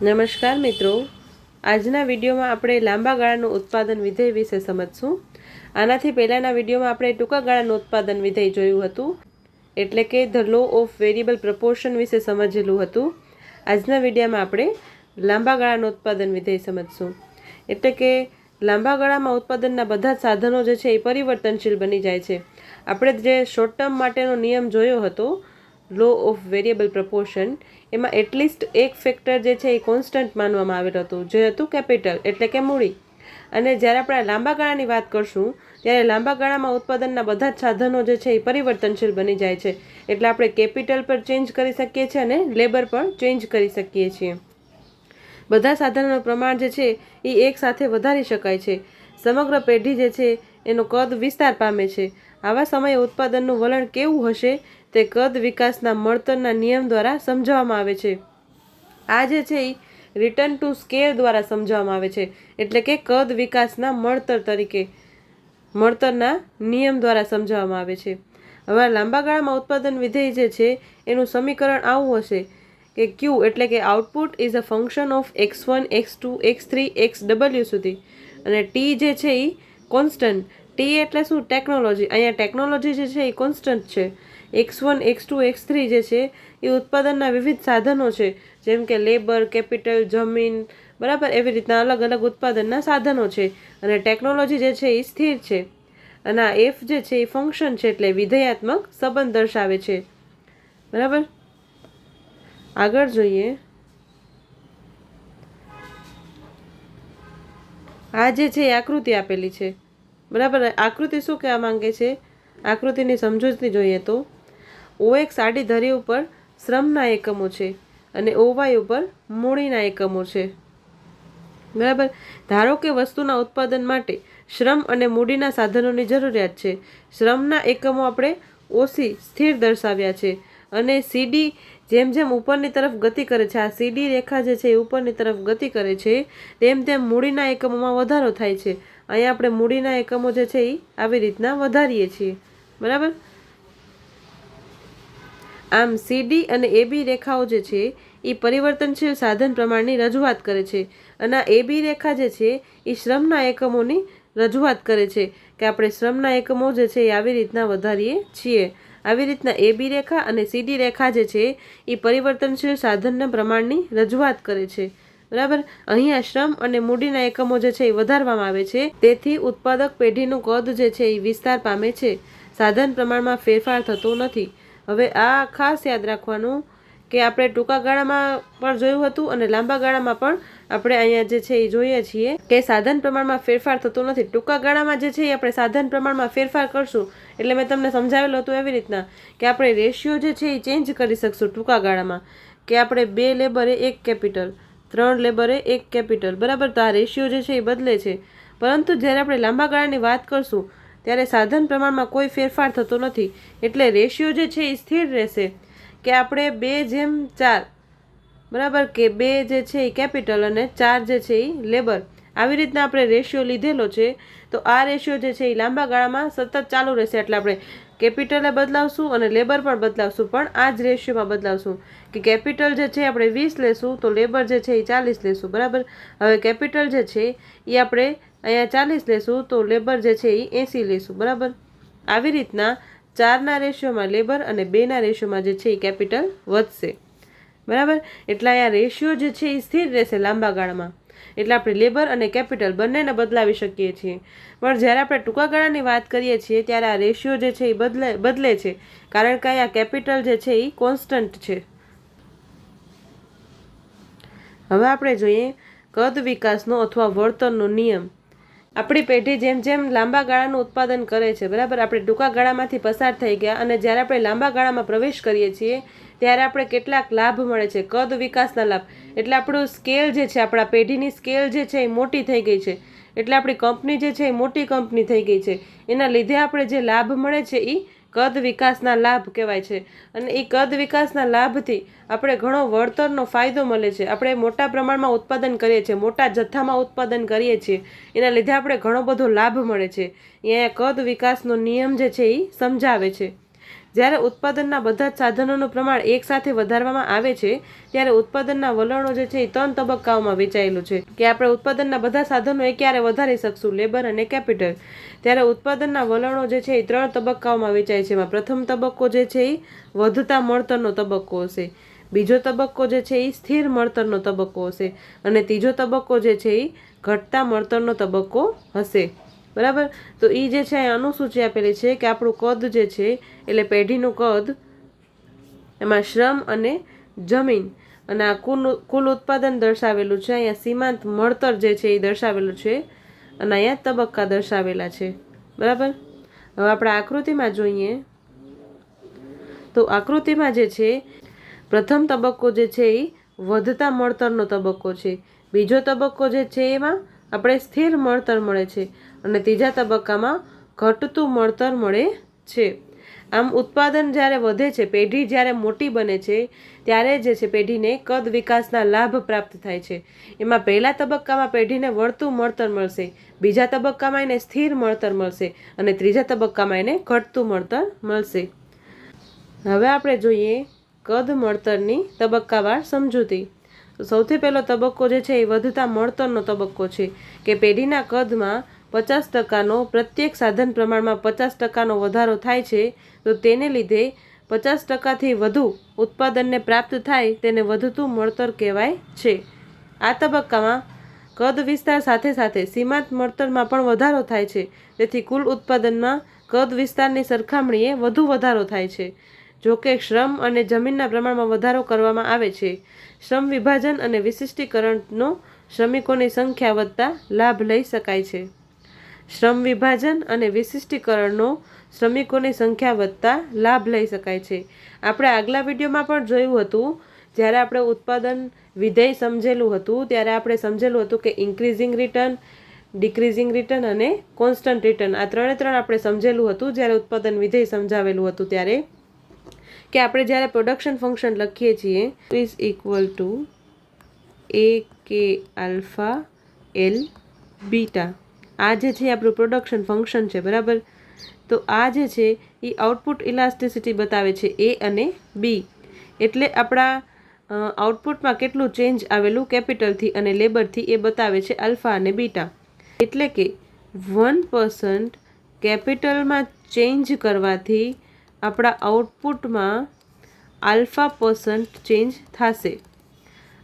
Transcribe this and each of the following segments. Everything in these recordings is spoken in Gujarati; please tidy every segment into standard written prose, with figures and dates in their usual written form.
નમસ્કાર મિત્રો, આજના વિડીયોમાં આપણે લાંબા ગાળાનું ઉત્પાદન વિધેય વિશે સમજશું. આનાથી પહેલાંના વિડીયોમાં આપણે ટૂંકા ગાળાનું ઉત્પાદન વિધેય જોયું હતું, એટલે કે the law of variable proportion વિશે સમજેલું હતું. આજના વિડીયોમાં આપણે લાંબા ગાળાનું ઉત્પાદન વિધેય સમજશું. એટલે કે લાંબા ગાળામાં ઉત્પાદનના બધા જ સાધનો જે છે એ પરિવર્તનશીલ બની જાય છે. આપણે જે શોર્ટ ટર્મ માટેનો નિયમ જોયો હતો, લો ઓફ વેરિયેબલ પ્રપોર્શન, એમાં એટલીસ્ટ એક ફેક્ટર જે છે એ કોન્સ્ટન્ટ માનવામાં આવેલું હતું, જે હતું કેપિટલ એટલે કે મૂડી. અને જ્યારે આપણે લાંબા ગાળાની વાત કરશું ત્યારે લાંબા ગાળામાં ઉત્પાદનના બધા જ સાધનો જે છે એ પરિવર્તનશીલ બની જાય છે. એટલે આપણે કેપિટલ પર ચેન્જ કરી શકીએ છીએ અને લેબર પણ ચેન્જ કરી શકીએ છીએ. બધા સાધનોનું પ્રમાણ જે છે એ એક સાથે વધારી શકાય છે. સમગ્ર પેઢી જે છે એનો કદ વિસ્તાર પામે છે. આવા સમયે ઉત્પાદનનું વલણ કેવું હશે તે કદ વિકાસના મળતરના નિયમ દ્વારા સમજાવવામાં આવે છે. આ જે છે એ રિટર્ન ટુ સ્કેલ દ્વારા સમજાવવામાં આવે છે. એટલે કે કદ વિકાસના મળતરના નિયમ દ્વારા સમજાવવામાં આવે છે. હવે લાંબા ગાળામાં ઉત્પાદન વિધેય જે છે એનું સમીકરણ આવું હશે કે ક્યુ એટલે કે output is a function of x1, x2, x3, xw સુધી, અને ટી જે છે એ કોન્સ્ટન્ટ. ટી એટલે શું? ટેકનોલોજી. અહીંયા ટેકનોલોજી જે છે એ કોન્સ્ટન્ટ છે. x1, x2, x3 જે છે એ ઉત્પાદનના વિવિધ સાધનો છે, જેમ કે લેબર, કેપિટલ, જમીન, બરાબર. એવી રીતના અલગ અલગ ઉત્પાદનના સાધનો છે. અને ટેકનોલોજી જે છે એ સ્થિર છે. અને આ એફ જે છે એ ફંક્શન છે, એટલે વિધેયાત્મક સંબંધ દર્શાવે છે. બરાબર. આગળ જોઈએ. આ જે છે એ આકૃતિ આપેલી છે, બરાબર. આકૃતિ શું કહેવા માંગે છે? આકૃતિની સમજૂતી જોઈએ તો OX આડી ધરી ઉપર શ્રમના એકમો છે અને OY ઉપર મૂડીના એકમો છે. બરાબર. ધારો કે વસ્તુના ઉત્પાદન માટે શ્રમ અને મૂડીના સાધનોની જરૂરિયાત છે. શ્રમના એકમો આપણે OC સ્થિર દર્શાવ્યા છે, અને CD જેમ જેમ ઉપરની તરફ ગતિ કરે છે, આ CD રેખા જે છે એ ઉપરની તરફ ગતિ કરે છે, તેમ તેમ મૂડીના એકમોમાં વધારો થાય છે. અહીંયા આપણે મૂડીના એકમો જે છે એ આવી રીતના વધારીએ છીએ. બરાબર. આમ CD અને AB રેખાઓ જે છે એ પરિવર્તનશીલ સાધન પ્રમાણની રજૂઆત કરે છે, અને આ AB રેખા જે છે એ શ્રમના એકમોની રજૂઆત કરે છે, કે આપણે શ્રમના એકમો જે છે એ આવી રીતના વધારીએ છીએ. આવી રીતના AB રેખા અને CD રેખા જે છે એ પરિવર્તનશીલ સાધનના પ્રમાણની રજૂઆત કરે છે. બરાબર. અહીંયા શ્રમ અને મૂડીના એકમો જે છે એ વધારવામાં આવે છે, તેથી ઉત્પાદક પેઢીનું કદ જે છે એ વિસ્તાર પામે છે. સાધન પ્રમાણમાં ફેરફાર થતો નથી. હવે આ ખાસ યાદ રાખવાનું કે આપણે ટૂંકા ગાળામાં પણ જોયું હતું અને લાંબા ગાળામાં પણ આપણે અહીંયા જે છે એ જોઈએ છીએ કે સાધન પ્રમાણમાં ફેરફાર થતો નથી. ટૂંકા ગાળામાં જે છે એ આપણે સાધન પ્રમાણમાં ફેરફાર કરશું, એટલે મેં તમને સમજાવેલું હતું એવી રીતના કે આપણે રેશિયો જે છે એ ચેન્જ કરી શકશું ટૂંકા ગાળામાં, કે આપણે 2 લેબરે 1 કેપિટલ, 3 લેબરે 1 કેપિટલ, બરાબર. તો આ રેશિયો જે છે એ બદલે છે. પરંતુ જ્યારે આપણે લાંબા ગાળાની વાત કરશું ત્યારે સાધન પ્રમાણમાં કોઈ ફેરફાર થતો નથી, એટલે રેશિયો જે છે એ સ્થિર રહેશે, કે આપણે 2:4, બરાબર, કે 2 જે છે એ કેપિટલ અને 4 જે છે એ લેબર, આવી રીતના આપણે રેશિયો લીધેલો છે. તો આ રેશિયો જે છે એ લાંબા ગાળામાં સતત ચાલુ રહેશે. એટલે આપણે કેપિટલે બદલાવશું અને લેબર પણ બદલાવશું, પણ આ જ રેશિયોમાં બદલાવશું, કે કેપિટલ જે છે આપણે 20 લેશું તો લેબર જે છે એ 40 લેશું. બરાબર. હવે કેપિટલ જે છે એ આપણે અહીંયા 40 લેશું તો લેબર જે છે એ 80 લેશું. બરાબર. આવી રીતના 4ના રેશિયોમાં લેબર અને 2ના રેશિયોમાં જે છે એ કેપિટલ વધશે. બરાબર. એટલે અહીંયા રેશિયો જે છે એ સ્થિર રહેશે લાંબા ગાળામાં, એટલે આપણે લેબર અને કેપિટલ બંનેને બદલાવી શકીએ છીએ. પણ જ્યારે આપણે ટૂંકા ગાળાની વાત કરીએ છીએ ત્યારે આ રેશિયો જે છે એ બદલે છે, કારણ કે અહીંયા કેપિટલ જે છે એ કોન્સ્ટન્ટ છે. હવે આપણે જોઈએ કદ વિકાસનો અથવા વળતરનો નિયમ. આપણી પેઢી જેમ જેમ લાંબા ગાળાનું ઉત્પાદન કરે છે, બરાબર, આપણે ટૂંકા ગાળામાંથી પસાર થઈ ગયા અને જ્યારે આપણે લાંબા ગાળામાં પ્રવેશ કરીએ છીએ ત્યારે આપણે કેટલાક લાભ મળે છે, કદ વિકાસના લાભ. એટલે આપણું સ્કેલ જે છે, આપણા પેઢીની સ્કેલ જે છે એ મોટી થઈ ગઈ છે, એટલે આપણી કંપની જે છે એ મોટી કંપની થઈ ગઈ છે. એના લીધે આપણે જે લાભ મળે છે એ કદ વિકાસના લાભ કહેવાય છે. અને એ કદ વિકાસના લાભથી આપણે ઘણો વળતરનો ફાયદો મળે છે. આપણે મોટા પ્રમાણમાં ઉત્પાદન કરીએ છીએ, મોટા જથ્થામાં ઉત્પાદન કરીએ છીએ, એના લીધે આપણે ઘણો બધો લાભ મળે છે. અહીંયા કદ વિકાસનો નિયમ જે છે એ સમજાવે છે. જ્યારે ઉત્પાદનના બધા જ સાધનોનું પ્રમાણ એકસાથે વધારવામાં આવે છે ત્યારે ઉત્પાદનના વલણો જે છે એ 3 તબક્કાઓમાં વહેંચાયેલું છે કે આપણે ઉત્પાદનના બધા સાધનો એ ક્યારે વધારી શકશું, લેબર અને કેપિટલ. ત્યારે ઉત્પાદનના વલણો જે છે એ 3 તબક્કાઓમાં વહેંચાય છે. એમાં પ્રથમ તબક્કો જે છે એ વધતા મળતરનો તબક્કો હશે, બીજો તબક્કો જે છે એ સ્થિર મળતરનો તબક્કો હશે અને ત્રીજો તબક્કો જે છે એ ઘટતા મળતરનો તબક્કો હશે. બરાબર. તો એ જે છે એ અનુસૂચિ આપેલી છે કે આપણું કદ જે છે એટલે પેઢીનું કદ, એમાં શ્રમ અને જમીન અને આ કુલ ઉત્પાદન દર્શાવેલું છે. અહીંયા સીમાંત મળતર જે છે એ દર્શાવેલું છે અને અહીંયા તબક્કા દર્શાવેલા છે. બરાબર. હવે આપણે આકૃતિમાં જોઈએ તો આકૃતિમાં જે છે પ્રથમ તબક્કો જે છે એ વધતા મળતરનો તબક્કો છે, બીજો તબક્કો જે છે એમાં આપણે સ્થિર મળતર મળે છે અને ત્રીજા તબક્કામાં ઘટતું મળતર મળે છે. આમ ઉત્પાદન જ્યારે વધે છે, પેઢી જ્યારે મોટી બને છે ત્યારે જે છે પેઢીને કદ વિકાસના લાભ પ્રાપ્ત થાય છે. એમાં પહેલા તબક્કામાં પેઢીને વળતું મળતર મળશે, બીજા તબક્કામાં એને સ્થિર મળતર મળશે અને ત્રીજા તબક્કામાં એને ઘટતું મળતર મળશે. હવે આપણે જોઈએ કદ મળતરની તબક્કાવાર સમજૂતી. તો સૌથી પહેલો તબક્કો જે છે એ વધતા મળતરનો તબક્કો છે કે પેઢીના કદમાં 50%નો પ્રત્યેક સાધન પ્રમાણમાં 50%નો વધારો થાય છે. તો તેને લીધે 50%થી વધુ ઉત્પાદનને પ્રાપ્ત થાય તેને વધતું મળતર કહેવાય છે. આ તબક્કામાં કદ વિસ્તાર સાથે સાથે સીમાંત મળતરમાં પણ વધારો થાય છે, તેથી કુલ ઉત્પાદનમાં કદ વિસ્તારની સરખામણીએ વધુ વધારો થાય છે. જો કે શ્રમ અને જમીનના પ્રમાણમાં વધારો કરવામાં આવે છે. શ્રમ વિભાજન અને વિશિષ્ટીકરણનો શ્રમિકોની સંખ્યા વધતા લાભ લઈ શકાય છે. શ્રમ વિભાજન અને વિશિષ્ટીકરણનો શ્રમિકોની સંખ્યા વધતા લાભ લઈ શકાય છે. આપણે આગલા વિડીયોમાં પણ જોયું હતું, જ્યારે આપણે ઉત્પાદન વિધેય સમજેલું હતું ત્યારે આપણે સમજેલું હતું કે ઇન્ક્રીઝિંગ રિટર્ન, ડિક્રીઝિંગ રિટર્ન અને કોન્સ્ટન્ટ રિટર્ન, આ ત્રણે આપણે સમજેલું હતું જ્યારે ઉત્પાદન વિધેય સમજાવેલું હતું ત્યારે, કે આપણે જ્યારે પ્રોડક્શન ફંક્શન લખીએ છીએ ઇઝ ઇક્વલ ટુ એ કે આલ્ફા એલ બીટા, આ જે છે આપણું પ્રોડક્શન ફંક્શન છે. બરાબર. તો આ જે છે એ આઉટપુટ ઇલાસ્ટિસિટી બતાવે છે એ અને બી, એટલે આપણા આઉટપુટમાં કેટલું ચેન્જ આવેલું કેપિટલથી અને લેબરથી એ બતાવે છે આલ્ફા અને બીટા. એટલે કે 1% કેપિટલમાં ચેન્જ કરવાથી આપણા આઉટપુટમાં α% ચેન્જ થશે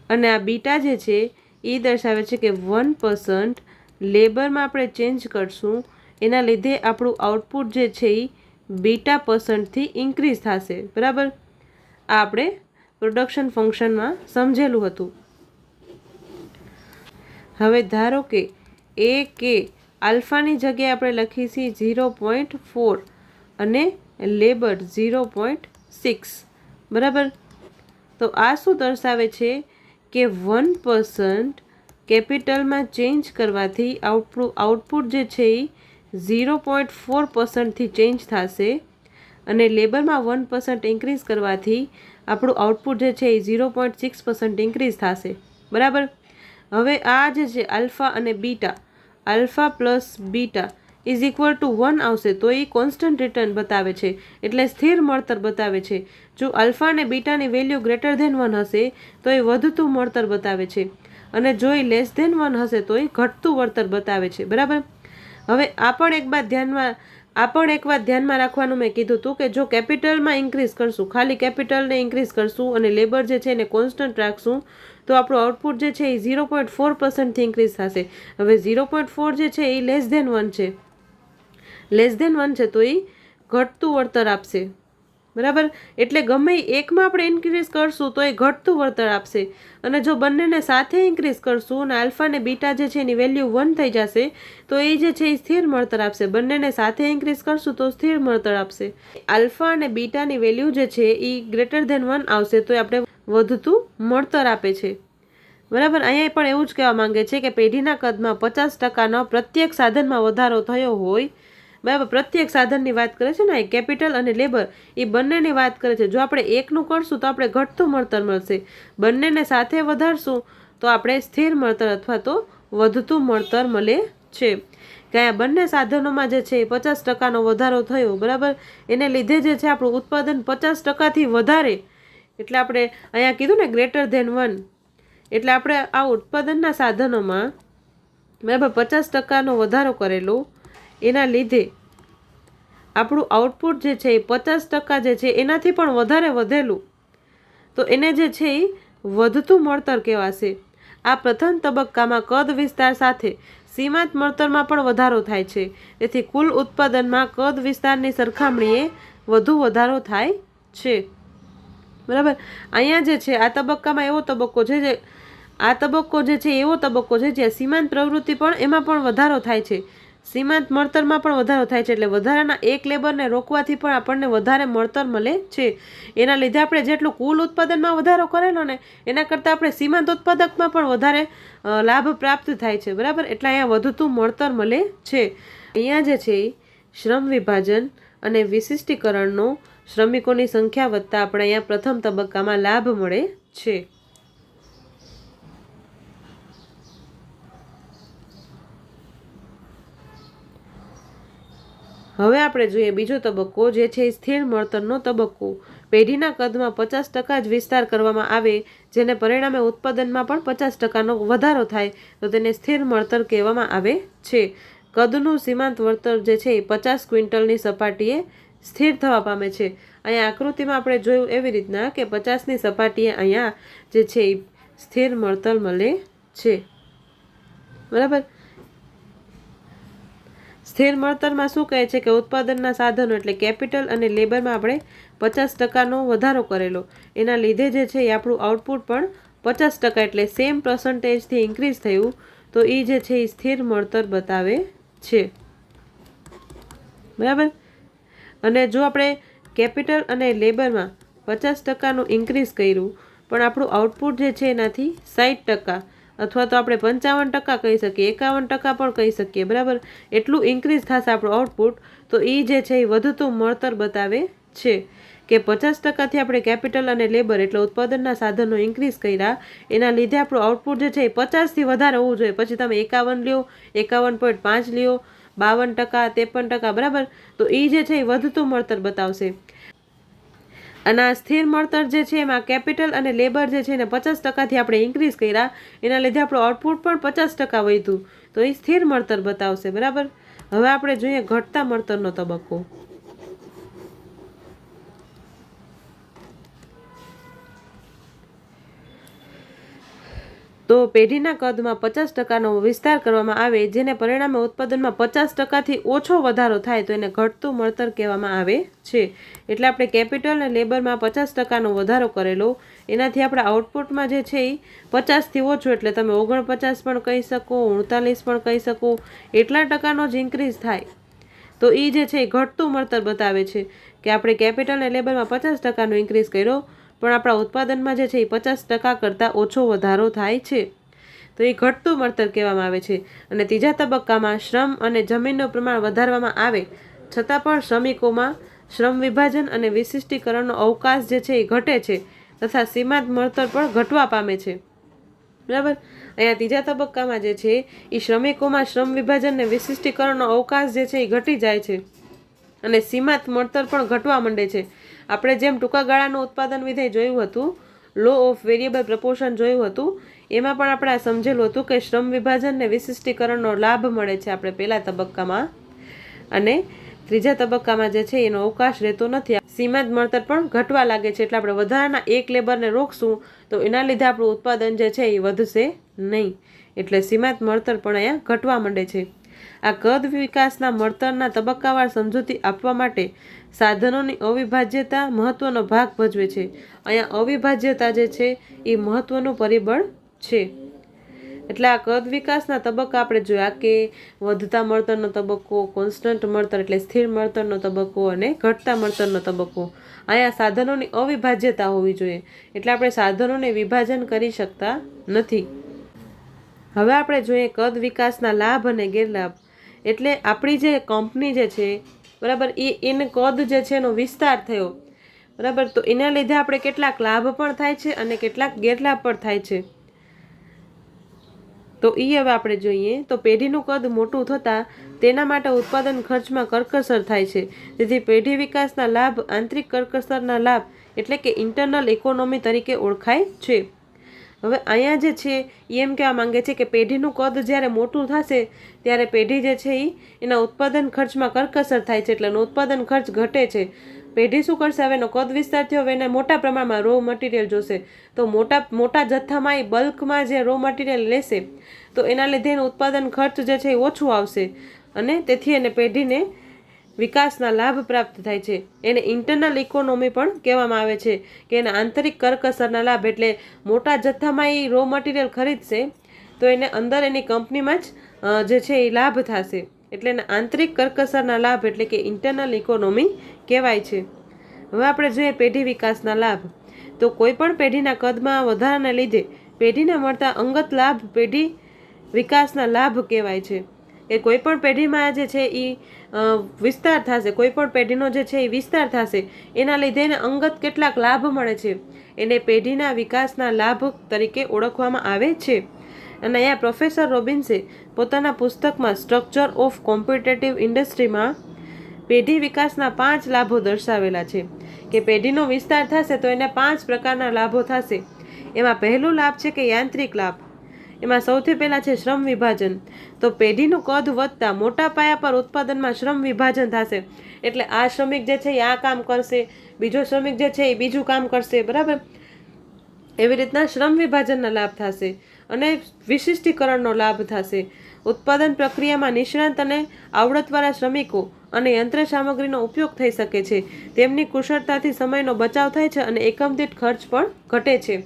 અને આ બીટા જે છે એ દર્શાવે છે કે 1% લેબરમાં આપણે ચેન્જ કરશું એના લીધે આપણું આઉટપુટ જે છે એ β%થી ઇન્ક્રીઝ થશે. બરાબર. આ આપણે પ્રોડક્શન ફંક્શનમાં સમજેલું હતું. હવે ધારો કે એ કે આલ્ફાની જગ્યાએ આપણે લખીશી 0.4 અને લેબર 0.6. બરાબર. તો આ શું દર્શાવે છે કે 1% કેપિટલમાં ચેન્જ કરવાથી આઉટપુટ જે છે એ 0.4%થી ચેન્જ થશે અને લેબરમાં 1% ઇન્ક્રીઝ કરવાથી આપણું આઉટપુટ જે છે એ 0.6% ઇન્ક્રીઝ થશે. બરાબર. હવે આ જે છે આલ્ફા અને beta, alpha plus beta is equal to 1 આવશે તો એ કોન્સ્ટન્ટ રિટર્ન બતાવે છે, એટલે સ્થિર મળતર બતાવે છે. જો આલ્ફા અને બીટાની વેલ્યુ ગ્રેટર ધેન 1 હશે તો એ વધતું મળતર બતાવે છે અને જો એ લેસ ધેન 1 હશે તો એ ઘટતું વળતર બતાવે છે. બરાબર. હવે આ પણ એક વાત ધ્યાનમાં રાખવાનું મેં કીધું હતું કે જો કેપિટલમાં ઇન્ક્રીઝ કરશું, ખાલી કેપિટલને ઇન્ક્રીઝ કરશું અને લેબર જે છે એને કોન્સ્ટન્ટ રાખશું તો આપણું આઉટપુટ જે છે એ 0.4%થી ઇન્ક્રીઝ થશે. હવે 0.4 જે છે એ લેસ ધેન 1 છે, તો એ ઘટતું વળતર આપશે. બરાબર. એટલે ગમે એકમાં આપણે ઇન્ક્રીઝ કરશું તો એ ઘટતું વળતર આપશે અને જો બંનેને સાથે ઇન્ક્રીઝ કરશું અને આલ્ફા અને બીટા જે છે એની વેલ્યુ 1 થઈ જશે તો એ જે છે એ સ્થિર મળતર આપશે. બંનેને સાથે ઇન્ક્રીઝ કરશું તો સ્થિર મળતર આપશે. આલ્ફા અને બીટાની વેલ્યુ જે છે એ ગ્રેટર ધેન 1 આવશે તો આપણે વધતું મળતર આપે છે. બરાબર. અહીંયા પણ એવું જ કહેવા માંગે છે કે પેઢીના કદમાં 50%નો પ્રત્યેક સાધનમાં વધારો થયો હોય. બરાબર. પ્રત્યેક સાધનની વાત કરે છે ને, કેપિટલ અને લેબર એ બંનેની વાત કરે છે. જો આપણે એકનું કરશું તો આપણે ઘટતું મળતર મળશે, બંનેને સાથે વધારશું તો આપણે સ્થિર મળતર અથવા તો વધતું મળતર મળે છે. કે અહીંયા બંને સાધનોમાં જે છે એ 50% વધારો થયો, બરાબર. એને લીધે જે છે આપણું ઉત્પાદન 50%થી વધારે, એટલે આપણે અહીંયા કીધું ને ગ્રેટર ધેન 1, એટલે આપણે આ ઉત્પાદનના સાધનોમાં બરાબર 50% વધારો કરેલો, એના લીધે આપણું આઉટપુટ જે છે એ 50% જે છે એનાથી પણ વધારે વધેલું, તો એને જે છે એ વધતું મળતર કહેવાશે. આ પ્રથમ તબક્કામાં કદ વિસ્તાર સાથે સીમાંત મળતરમાં પણ વધારો થાય છે, તેથી કુલ ઉત્પાદનમાં કદ વિસ્તારની સરખામણીએ વધુ વધારો થાય છે, બરાબર. અહીંયા જે છે આ તબક્કામાં એવો તબક્કો છે જે એવો તબક્કો છે જ્યાં સીમાંત પ્રવૃત્તિ પણ એમાં પણ વધારો થાય છે, સીમાંત મળતરમાં પણ વધારો થાય છે. એટલે વધારાના એક લેબરને રોકવાથી પણ આપણને વધારે મળતર મળે છે. એના લીધે આપણે જેટલું કુલ ઉત્પાદનમાં વધારો કરેલો ને એના કરતાં આપણે સીમાંત ઉત્પાદકમાં પણ વધારે લાભ પ્રાપ્ત થાય છે, બરાબર. એટલે અહીંયા વધતું મળતર મળે છે. અહીંયા જે છે શ્રમ વિભાજન અને વિશિષ્ટીકરણનો શ્રમિકોની સંખ્યા વધતા આપણે અહીંયા પ્રથમ તબક્કામાં લાભ મળે છે. હવે આપણે જોઈએ બીજો તબક્કો, જે છે સ્થિર મળતરનો તબક્કો. પેઢીના કદમાં 50% જ વિસ્તાર કરવામાં આવે, જેને પરિણામે ઉત્પાદનમાં પણ 50%નો વધારો થાય, તો તેને સ્થિર મળતર કહેવામાં આવે છે. કદનું સીમાંત વળતર જે છે એ 50 ક્વિન્ટલની સપાટીએ સ્થિર થવા પામે છે. અહીંયા આકૃતિમાં આપણે જોયું એવી રીતના કે 50ની સપાટીએ અહીંયા જે છે એ સ્થિર મળતર મળે છે, બરાબર. સ્થિર મળતરમાં શું કહે છે કે ઉત્પાદનના સાધનો એટલે કેપિટલ અને લેબરમાં આપણે 50%નો વધારો કરેલો, એના લીધે જે છે એ આપણું આઉટપુટ પણ 50% એટલે સેમ પર્સન્ટેજથી ઇન્ક્રીઝ થયું, તો એ જે છે એ સ્થિર મળતર બતાવે છે, બરાબર. અને જો આપણે કેપિટલ અને લેબરમાં 50%નું ઇન્ક્રીઝ કર્યું પણ આપણું આઉટપુટ જે છે એનાથી 60% અથવા તો આપણે 55% કહી શકીએ, 51% પણ કહી શકીએ, બરાબર. એટલું ઇન્ક્રીઝ થશે આપણું આઉટપુટ, તો એ જે છે એ વધતું મળતર બતાવે છે કે 50%થી આપણે કેપિટલ અને લેબર એટલે ઉત્પાદનના સાધનો ઇન્ક્રીઝ કર્યા, એના લીધે આપણું આઉટપુટ જે છે એ 50થી વધારે હોવું જોઈએ. પછી તમે 51 લ્યો, 51.5 લ્યો, 52%, 53%, બરાબર. તો એ જે છે એ વધતું મળતર બતાવશે. અને આ સ્થિર મળતર જે છે એમાં કેપિટલ અને લેબર જે છે એને 50%થી આપણે ઇન્ક્રીઝ કર્યા, એના લીધે આપણું આઉટપુટ પણ 50% વધ્યું, તો એ સ્થિર મળતર બતાવશે, બરાબર. હવે આપણે જોઈએ ઘટતા મળતરનો તબક્કો. તો પેઢીના કદમાં 50%નો વિસ્તાર કરવામાં આવે, જેને પરિણામે ઉત્પાદનમાં 50%થી ઓછો વધારો થાય, તો એને ઘટતું મળતર કહેવામાં આવે છે. એટલે આપણે કેપિટલ અને લેબરમાં 50%નો વધારો કરેલો, એનાથી આપણા આઉટપુટમાં જે છે એ 50થી ઓછું, એટલે તમે 49 પણ કહી શકો, 48 પણ કહી શકો, એટલા ટકાનો જ ઇન્ક્રીઝ થાય, તો એ જે છે એ ઘટતું મળતર બતાવે છે કે આપણે કેપિટલ અને લેબરમાં 50%નો ઇન્ક્રીઝ કર્યો પણ આપણા ઉત્પાદનમાં જે છે એ 50% કરતાં ઓછો વધારો થાય છે, તો એ ઘટતું મળતર કહેવામાં આવે છે. અને ત્રીજા તબક્કામાં શ્રમ અને જમીનનું પ્રમાણ વધારવામાં આવે છતાં પણ શ્રમિકોમાં શ્રમ વિભાજન અને વિશિષ્ટીકરણનો અવકાશ જે છે એ ઘટે છે, તથા સીમાંત મળતર પણ ઘટવા પામે છે, બરાબર. અહીંયા ત્રીજા તબક્કામાં જે છે એ શ્રમિકોમાં શ્રમ વિભાજન અને વિશિષ્ટીકરણનો અવકાશ જે છે એ ઘટી જાય છે અને સીમાંત મળતર પણ ઘટવા માંડે છે. આપણે જેમ ટૂંકા ગાળાનું ઉત્પાદન વિધેય જોયું હતું, લો ઓફ વેરિયેબલ પ્રપોર્શન જોયું હતું, એમાં પણ આપણે સમજેલું હતું કે શ્રમ વિભાજન ને વિશિષ્ટીકરણનો લાભ મળે છે આપણે પહેલા તબક્કામાં, અને ત્રીજા તબક્કામાં જે છે એનો અવકાશ રહેતો નથી, સીમાંત મળતર પણ ઘટવા લાગે છે. એટલે આપણે વધારાના એક લેબરને રોકશું તો એના લીધે આપણું ઉત્પાદન જે છે એ વધશે નહીં, એટલે સીમાંત મળતર પણ અહીંયા ઘટવા માંડે છે. આ કદ વિકાસના મળતરના તબક્કાવાર સમજૂતી આપવા માટે સાધનોની અવિભાજ્યતા મહત્વનો ભાગ ભજવે છે. અહીંયા અવિભાજ્યતા જે છે એ મહત્વનું પરિબળ છે. એટલે આ કદ વિકાસના તબક્કા આપણે જોયા કે વધતા મળતરનો તબક્કો, કોન્સ્ટન્ટ મળતર એટલે સ્થિર મળતરનો તબક્કો, અને ઘટતા મળતરનો તબક્કો. અહીંયા સાધનોની અવિભાજ્યતા હોવી જોઈએ, એટલે આપણે સાધનોને વિભાજન કરી શકતા નથી. હવે આપણે જોઈએ કદ વિકાસના લાભ અને ગેરલાભ. એટલે આપણી જે કંપની જે છે, બરાબર, એને કદ જે છે એનો વિસ્તાર થયો, બરાબર, તો એના લીધે આપણે કેટલાક લાભ પણ થાય છે અને કેટલાક ગેરલાભ પણ થાય છે. તો એ હવે આપણે જોઈએ તો પેઢીનું કદ મોટું થતાં તેના માટે ઉત્પાદન ખર્ચમાં કરકસર થાય છે. તેથી પેઢી વિકાસના લાભ આંતરિક કરકસરના લાભ એટલે કે ઇન્ટરનલ ઇકોનોમી તરીકે ઓળખાય છે. હવે અહીંયા જે છે એ એમ કહેવા માંગે છે કે પેઢીનું કદ જ્યારે મોટું થશે ત્યારે પેઢી જે છે એના ઉત્પાદન ખર્ચમાં કરકસર થાય છે, એટલે એનો ઉત્પાદન ખર્ચ ઘટે છે. પેઢી શું કરશે? હવે એનો કદ વિસ્તાર થયો, હવે એને મોટા પ્રમાણમાં રો મટીરિયલ જોશે, તો મોટા જથ્થામાં એ બલ્કમાં જે રો મટીરિયલ લેશે તો એના લીધે એનું ઉત્પાદન ખર્ચ જે છે એ ઓછું આવશે અને તેથી એને પેઢીને વિકાસના લાભ પ્રાપ્ત થાય છે. એને ઇન્ટરનલ ઇકોનોમી પણ કહેવામાં આવે છે કે એના આંતરિક કરકસરના લાભ, એટલે મોટા જથ્થામાં એ રો મટીરિયલ ખરીદશે તો એને અંદર એની કંપનીમાં જ જે છે એ લાભ થશે, એટલે એના આંતરિક કરકસરના લાભ એટલે કે ઇન્ટરનલ ઇકોનોમી કહેવાય છે. હવે આપણે જોઈએ પેઢી વિકાસના લાભ. તો કોઈ પણ પેઢીના કદમાં વધારાને લીધે પેઢીને મળતા અંગત લાભ પેઢી વિકાસના લાભ કહેવાય છે. કે કોઈ પણ પેઢીમાં જે છે એ વિસ્તાર થશે, કોઈ પણ પેઢીનો જે છે એ વિસ્તાર થશે, એના લીધે એને અંગત કેટલાક લાભ મળે છે, એને પેઢીના વિકાસના લાભ તરીકે ઓળખવામાં આવે છે. અને અહીંયા પ્રોફેસર રોબિન્સે પોતાના પુસ્તકમાં સ્ટ્રક્ચર ઓફ કોમ્પિટેટિવ ઇન્ડસ્ટ્રીમાં પેઢી વિકાસના 5 લાભો દર્શાવેલા છે. કે પેઢીનો વિસ્તાર થશે તો એને 5 પ્રકારના લાભો થશે. એમાં પહેલું લાભ છે કે યાંત્રિક લાભ. એમાં સૌથી પહેલાં છે શ્રમ વિભાજન. તો પેઢીનું કદ વધતા મોટા પાયા પર ઉત્પાદનમાં શ્રમ વિભાજન થશે, એટલે આ શ્રમિક જે છે એ આ કામ કરશે, બીજો શ્રમિક જે છે એ બીજું કામ કરશે, બરાબર. એવી રીતના શ્રમ વિભાજનના લાભ થશે અને વિશિષ્ટીકરણનો લાભ થશે. ઉત્પાદન પ્રક્રિયામાં નિષ્ણાંત અને આવડતવાળા શ્રમિકો અને યંત્ર સામગ્રીનો ઉપયોગ થઈ શકે છે. તેમની કુશળતાથી સમયનો બચાવ થાય છે અને એકમ દીઠ ખર્ચ પણ ઘટે છે.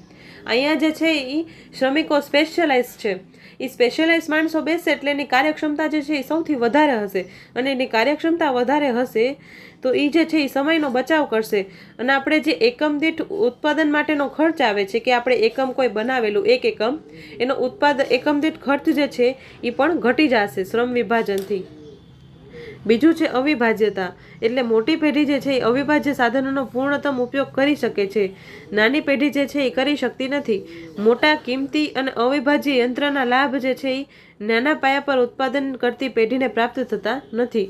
અહીંયા જે છે એ શ્રમિકો સ્પેશિયલાઇઝ છે, એ સ્પેશિયલાઇઝ માણસો બેસે એટલે એની કાર્યક્ષમતા જે છે એ સૌથી વધારે હશે, અને એની કાર્યક્ષમતા વધારે હશે તો એ જે છે એ સમયનો બચાવ કરશે. અને આપણે જે એકમ દીઠ ઉત્પાદન માટેનો ખર્ચ આવે છે કે આપણે એકમ કોઈ બનાવેલું 1 એકમ, એનો એકમ દીઠ ખર્ચ જે છે એ પણ ઘટી જશે શ્રમ વિભાજનથી. બીજું છે અવિભાજ્યતા, એટલે મોટી પેઢી જે છે એ અવિભાજ્ય સાધનોનો પૂર્ણતમ ઉપયોગ કરી શકે છે. નાની પેઢી જે છે એ કરી શકતી નથી. મોટા કિંમતી અને અવિભાજ્ય યંત્રના લાભ જે છે એ નાના પાયા પર ઉત્પાદન કરતી પેઢીને પ્રાપ્ત થતા નથી.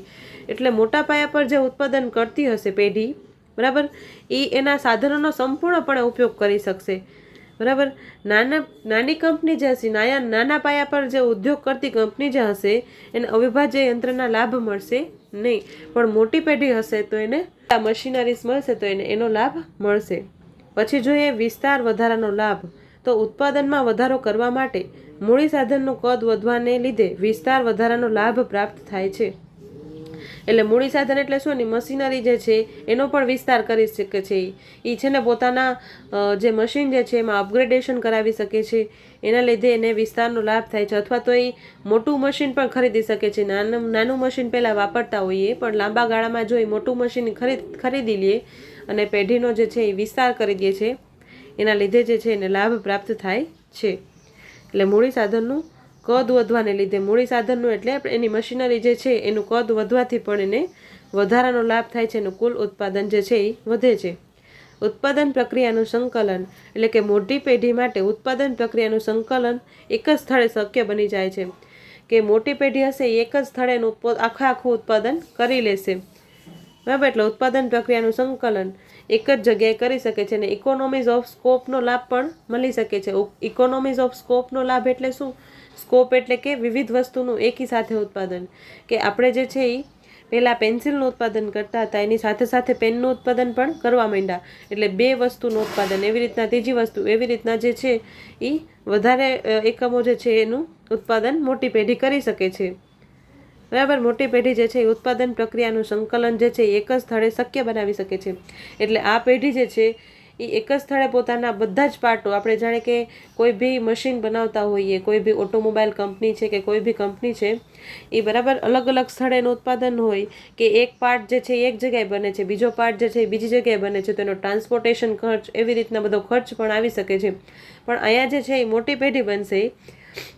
એટલે મોટા પાયા પર જે ઉત્પાદન કરતી હશે પેઢી, બરાબર, એ એના સાધનોનો સંપૂર્ણપણે ઉપયોગ કરી શકશે, બરાબર. નાની કંપની જે હશે, નાના પાયા પર જે ઉદ્યોગ કરતી કંપની જે હશે એને અવિભાજ્ય યંત્રના લાભ મળશે નહીં, પણ મોટી પેઢી હશે તો એને મશીનરીઝ મળશે તો એને એનો લાભ મળશે. પછી જોઈએ વિસ્તાર વધારાનો લાભ. તો ઉત્પાદનમાં વધારો કરવા માટે મૂડી સાધનનું કદ વધવાને લીધે વિસ્તાર વધારાનો લાભ પ્રાપ્ત થાય છે. એટલે મૂડી સાધન એટલે શું? ની મશીનરી જે છે એનો પણ વિસ્તાર કરી શકે છે. એ છે ને પોતાના જે મશીન જે છે એમાં અપગ્રેડેશન કરાવી શકે છે, એના લીધે એને વિસ્તારનો લાભ થાય છે. અથવા તો એ મોટું મશીન પણ ખરીદી શકે છે. નાનું મશીન પહેલાં વાપરતા હોઈએ પણ લાંબા ગાળામાં જો એ મોટું મશીન ખરીદી લે અને પેઢીનો જે છે એ વિસ્તાર કરી દે છે, એના લીધે જે છે એને લાભ પ્રાપ્ત થાય છે. એટલે મૂડી સાધનનું કદ વધવાને લીધે, મૂડી સાધનનું એટલે એની મશીનરી જે છે એનું કદ વધવાથી પણ એને વધારાનો લાભ થાય છે, એનું કુલ ઉત્પાદન જે છે એ વધે છે. ઉત્પાદન પ્રક્રિયાનું સંકલન, એટલે કે મોટી પેઢી માટે ઉત્પાદન પ્રક્રિયાનું સંકલન એક જ સ્થળે શક્ય બની જાય છે. કે મોટી પેઢી હશે એ એક જ સ્થળે આખું ઉત્પાદન કરી લેશે, બરાબર. એટલે ઉત્પાદન પ્રક્રિયાનું સંકલન એક જ જગ્યાએ કરી શકે છે અને ઇકોનોમીઝ ઓફ સ્કોપનો લાભ પણ મળી શકે છે. ઇકોનોમીઝ ઓફ સ્કોપનો લાભ એટલે શું? સ્કોપ એટલે કે વિવિધ વસ્તુનું એકી સાથે ઉત્પાદન. કે આપણે જે છે એ પહેલાં પેન્સિલનું ઉત્પાદન કરતા હતા, એની સાથે સાથે પેનનું ઉત્પાદન પણ કરવા માંડ્યા, એટલે 2 વસ્તુનું ઉત્પાદન, એવી રીતના ત્રીજી વસ્તુ, એવી રીતના જે છે એ વધારે એકમો જે છે એનું ઉત્પાદન મોટી પેઢી કરી શકે છે, બરાબર. મોટી પેઢી જે છે એ ઉત્પાદન પ્રક્રિયાનું સંકલન જે છે એ એક જ સ્થળે શક્ય બનાવી શકે છે. એટલે આ પેઢી જે છે એ એક જ સ્થળે પોતાના બધા જ પાર્ટો, આપણે જાણે કે કોઈ બી મશીન બનાવતા હોઈએ, કોઈ બી ઓટોમોબાઈલ કંપની છે કે કોઈ બી કંપની છે, એ બરાબર અલગ અલગ સ્થળે એનું ઉત્પાદન હોય કે એક પાર્ટ જે છે એ એક જગ્યાએ બને છે, બીજો પાર્ટ જે છે એ બીજી જગ્યાએ બને છે, તો એનો ટ્રાન્સપોર્ટેશન ખર્ચ, એવી રીતના બધો ખર્ચ પણ આવી શકે છે. પણ અહીંયા જે છે એ મોટી પેઢી બનશે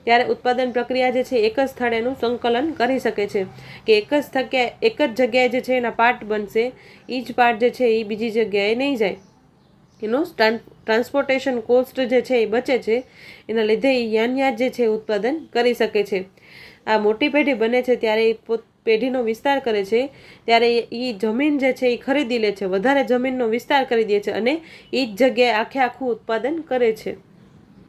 ત્યારે ઉત્પાદન પ્રક્રિયા જે છે એક જ સ્થળે એનું સંકલન કરી શકે છે. કે એક જ જગ્યાએ જે છે એના પાર્ટ બનશે, એ જ પાર્ટ જે છે એ બીજી જગ્યાએ નહીં જાય, એનો ટ્રાન્સપોર્ટેશન કોસ્ટ જે છે એ બચે છે, એના લીધે એ યાન જે છે ઉત્પાદન કરી શકે છે. આ મોટી પેઢી બને છે ત્યારે એ પેઢીનો વિસ્તાર કરે છે, ત્યારે એ જમીન જે છે એ ખરીદી લે છે, વધારે જમીનનો વિસ્તાર કરી દે છે અને એ જ જગ્યાએ આખું ઉત્પાદન કરે છે.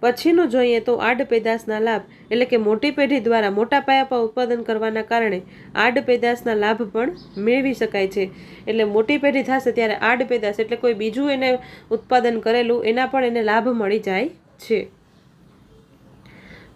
પછીનું જોઈએ તો આડ પેદાશના લાભ, એટલે કે મોટી પેઢી દ્વારા મોટા પાયા પર ઉત્પાદન કરવાના કારણે આડ પેદાશના લાભ પણ મેળવી શકાય છે. એટલે મોટી પેઢી થશે ત્યારે આડ પેદાશ એટલે કોઈ બીજું એને ઉત્પાદન કરેલું એના પણ એને લાભ મળી જાય છે.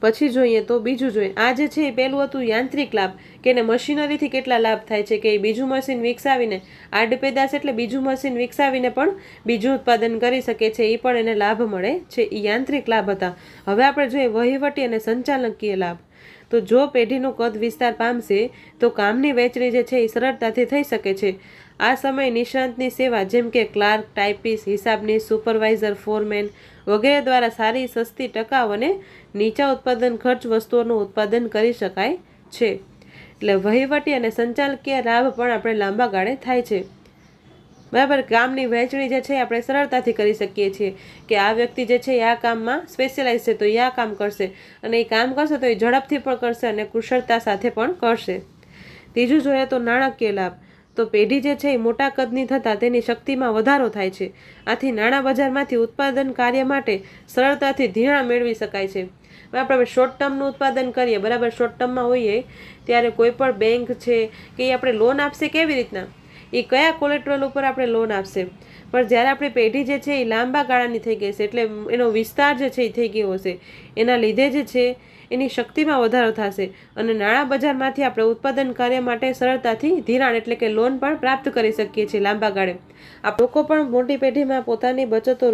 પછી જોઈએ તો બીજું જોઈએ, આ જે છે એ પહેલું હતું યાંત્રિક લાભ, કે એને મશીનરીથી કેટલા લાભ થાય છે, કે બીજું મશીન વિકસાવીને, આડ પેદાશ એટલે બીજું મશીન વિકસાવીને પણ બીજું ઉત્પાદન કરી શકે છે, એ પણ એને લાભ મળે છે. એ યાંત્રિક લાભ હતા. હવે આપણે જોઈએ વહીવટી અને સંચાલકીય લાભ. તો જો પેઢીનું કદ વિસ્તાર પામશે તો કામની વહેંચણી જે છે એ સરળતાથી થઈ શકે છે. આ સમયે નિષ્ણાંતની સેવા જેમ કે ક્લાર્ક, ટાઈપિસ્ટ, હિસાબની, સુપરવાઇઝર, ફોરમેન વગેરે દ્વારા સારી, સસ્તી, ટકાઉ અને નીચા ઉત્પાદન ખર્ચ વસ્તુઓનું ઉત્પાદન કરી શકાય છે. એટલે વહીવટી અને સંચાલકીય લાભ પણ આપણે લાંબા ગાળે થાય છે. બરાબર. કામની વહેંચણી જે છે આપણે સરળતાથી કરી શકીએ છીએ, કે આ વ્યક્તિ જે છે એ આ કામમાં સ્પેશિયલાઇઝ છે તો એ આ કામ કરશે, અને એ કામ કરશે તો એ ઝડપથી પણ કરશે અને કુશળતા સાથે પણ કરશે. ત્રીજું જોઈએ તો નાણાકીય લાભ. તો પેઢી જે છે એ મોટા કદની થતાં તેની શક્તિમાં વધારો થાય છે. આથી નાણાં બજારમાંથી ઉત્પાદન કાર્ય માટે સરળતાથી ધિરાણ મેળવી શકાય છે. આપણે શોર્ટ ટર્મનું ઉત્પાદન કરીએ, બરાબર, શોર્ટ ટર્મમાં હોઈએ ત્યારે કોઈ પણ બેંક છે કે એ આપણે લોન આપશે, કેવી રીતના, એ કયા કોલેટ્રલ ઉપર આપણે લોન આપશે. પણ જ્યારે આપણી પેઢી જે છે એ લાંબા ગાળાની થઈ ગઈ છે, એટલે એનો વિસ્તાર જે છે એ થઈ ગયો હશે, એના લીધે જે છે એની શક્તિમાં વધારો થશે અને નાણાં બજારમાંથી આપણે ઉત્પાદન કાર્ય માટે સરળતાથી ધિરાણ એટલે કે લોન પણ પ્રાપ્ત કરી શકીએ છીએ લાંબા ગાળે. આ લોકો પણ મોટી પેઢીમાં પોતાની બચતો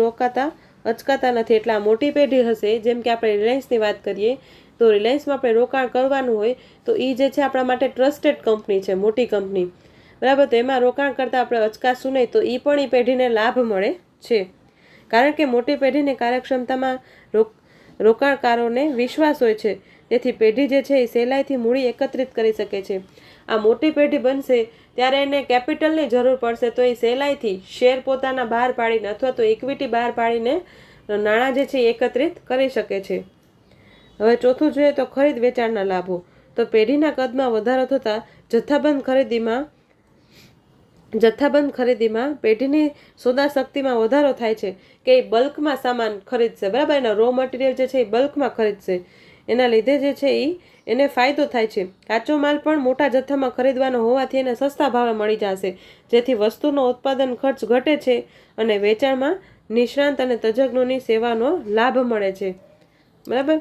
અચકાતા નથી. એટલે આ મોટી પેઢી હશે, જેમ કે આપણે રિલાયન્સની વાત કરીએ તો રિલાયન્સમાં આપણે રોકાણ કરવાનું હોય તો એ જે છે આપણા માટે ટ્રસ્ટેડ કંપની છે, મોટી કંપની, બરાબર. તો એમાં રોકાણ કરતાં આપણે અચકાશું નહીં, તો એ પણ એ પેઢીને લાભ મળે છે. કારણ કે મોટી પેઢીની કાર્યક્ષમતામાં રોકાણકારોને વિશ્વાસ હોય છે, તેથી પેઢી જે છે એ સહેલાઈથી મૂડી એકત્રિત કરી શકે છે. આ મોટી પેઢી બનશે ત્યારે એને કેપિટલની જરૂર પડશે, તો એ સહેલાઈથી શેર પોતાના બહાર પાડીને અથવા તો ઇક્વિટી બહાર પાડીને નાણાં જે છે એ એકત્રિત કરી શકે છે. હવે ચોથું જોઈએ તો ખરીદ વેચાણના લાભો. તો પેઢીના કદમાં વધારો થતાં જથ્થાબંધ ખરીદીમાં પેઢીની સોદા શક્તિમાં વધારો થાય છે, કે એ બલ્કમાં સામાન ખરીદશે, બરાબર. એના રો મટીરિયલ જે છે એ બલ્કમાં ખરીદશે, એના લીધે જે છે એને ફાયદો થાય છે. કાચો માલ પણ મોટા જથ્થામાં ખરીદવાનો હોવાથી એને સસ્તા ભાવે મળી જશે, જેથી વસ્તુનો ઉત્પાદન ખર્ચ ઘટે છે અને વેચાણમાં નિષ્ણાંત અને તજજ્ઞોની સેવાનો લાભ મળે છે, બરાબર.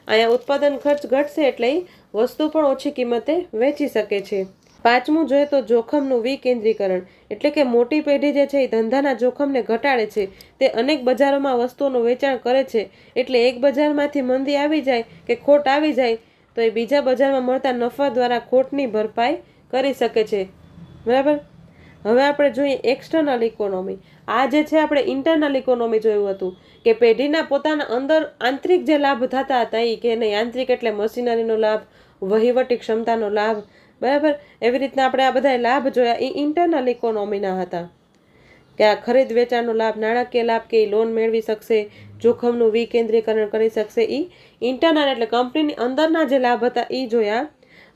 અહીંયા ઉત્પાદન ખર્ચ ઘટશે એટલે વસ્તુ પણ ઓછી કિંમતે વેચી શકે છે. પાંચમું જોઈએ તો જોખમનું વિકેન્દ્રીકરણ, એટલે કે મોટી પેઢી જે છે એ ધંધાના જોખમને ઘટાડે છે. તે અનેક બજારોમાં વસ્તુઓનું વેચાણ કરે છે, એટલે એક બજારમાંથી મંદી આવી જાય કે ખોટ આવી જાય તો એ બીજા બજારમાં મળતા નફા દ્વારા ખોટની ભરપાઈ કરી શકે છે, બરાબર. હવે આપણે જોઈએ એક્સટર્નલ ઇકોનોમી. આ જે છે આપણે ઇન્ટરનલ ઇકોનોમી જોયું હતું, કે પેઢીના પોતાના અંદર આંતરિક જે લાભ થતા હતા એ, કે એને યાંત્રિક એટલે મશીનરીનો લાભ, વહીવટી ક્ષમતાનો લાભ, બરાબર. એવી રીતના આપણે આ બધા લાભ જોયા, એ ઇન્ટરનલ ઇકોનોમીના હતા, કે આ ખરીદ વેચાણનો લાભ, નાણાકીય લાભ, કે લોન મેળવી શકશે, જોખમનું વિકેન્દ્રીકરણ કરી શકશે, એ ઇન્ટરનલ એટલે કંપનીની અંદરના જે લાભ હતા એ જોયા.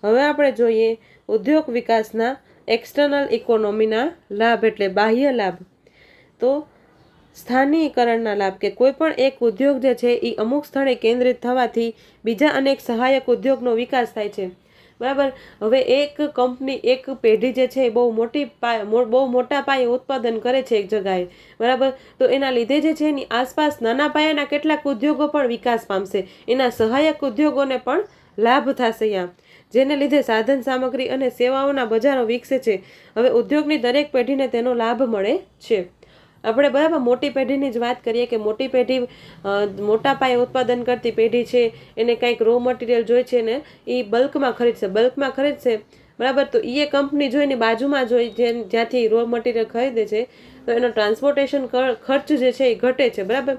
હવે આપણે જોઈએ ઉદ્યોગ વિકાસના એક્સટર્નલ ઇકોનોમીના લાભ એટલે બાહ્ય લાભ. તો સ્થાનીકરણના લાભ, કે કોઈ પણ એક ઉદ્યોગ જે છે એ અમુક સ્થળે કેન્દ્રિત થવાથી બીજા અનેક સહાયક ઉદ્યોગનો વિકાસ થાય છે, બરાબર. હવે એક કંપની, એક પેઢી જે છે એ બહુ મોટા પાયે ઉત્પાદન કરે છે એક જગાએ, બરાબર. તો એના લીધે જે છે એની આસપાસ નાના પાયાના કેટલાક ઉદ્યોગો પણ વિકાસ પામશે, એના સહાયક ઉદ્યોગોને પણ લાભ થશે અહીંયા, જેને લીધે સાધન સામગ્રી અને સેવાઓના બજારો વિકસે છે. હવે ઉદ્યોગની દરેક પેઢીને તેનો લાભ મળે છે. આપણે બરાબર મોટી પેઢીની જ વાત કરીએ, કે મોટી પેઢી મોટા પાયે ઉત્પાદન કરતી પેઢી છે, એને કંઈક રો મટીરિયલ જોઈએ છે ને એ બલ્કમાં ખરીદશે, બરાબર. તો એ કંપની જોઈને બાજુમાં જોઈ જ્યાંથી રો મટીરિયલ ખરીદે છે તો એનો ટ્રાન્સપોર્ટેશન ખર્ચ જે છે એ ઘટે છે, બરાબર.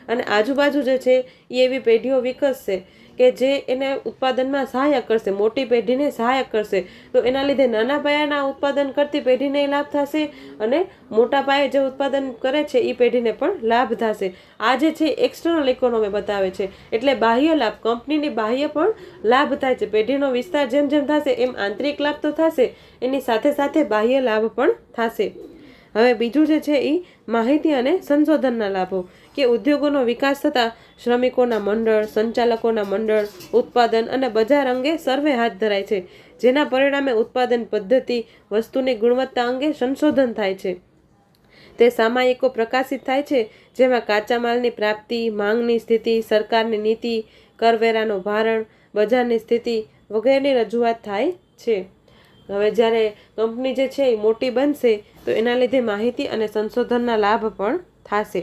અને આજુબાજુ જે છે એ એવી પેઢીઓ વિકસશે કે જે એને ઉત્પાદનમાં સહાયક કરશે, મોટી પેઢીને સહાયક કરશે. તો એના લીધે નાના પાયાના ઉત્પાદન કરતી પેઢીને લાભ થશે અને મોટા પાયે જે ઉત્પાદન કરે છે એ પેઢીને પણ લાભ થશે. આ જે છે એક્સટર્નલ ઇકોનોમી બતાવે છે. એટલે બાહ્ય લાભ, કંપનીની બાહ્ય પણ લાભ થાય છે. પેઢીનો વિસ્તાર જેમ જેમ થશે એમ આંતરિક લાભ તો થશે, એની સાથે સાથે બાહ્ય લાભ પણ થશે. હવે બીજું જે છે એ માહિતી અને સંશોધનના લાભો, કે ઉદ્યોગોનો વિકાસ થતાં શ્રમિકોના મંડળ, સંચાલકોના મંડળ, ઉત્પાદન અને બજાર અંગે સર્વે હાથ ધરાય છે, જેના પરિણામે ઉત્પાદન પદ્ધતિ, વસ્તુની ગુણવત્તા અંગે સંશોધન થાય છે. તે સામાયિકો પ્રકાશિત થાય છે, જેમાં કાચા માલની પ્રાપ્તિ, માંગની સ્થિતિ, સરકારની નીતિ, કરવેરાનું ભારણ, બજારની સ્થિતિ વગેરેની રજૂઆત થાય છે. હવે જ્યારે કંપની જે છે એ મોટી બનશે તો એના લીધે માહિતી અને સંશોધનના લાભ પણ થશે.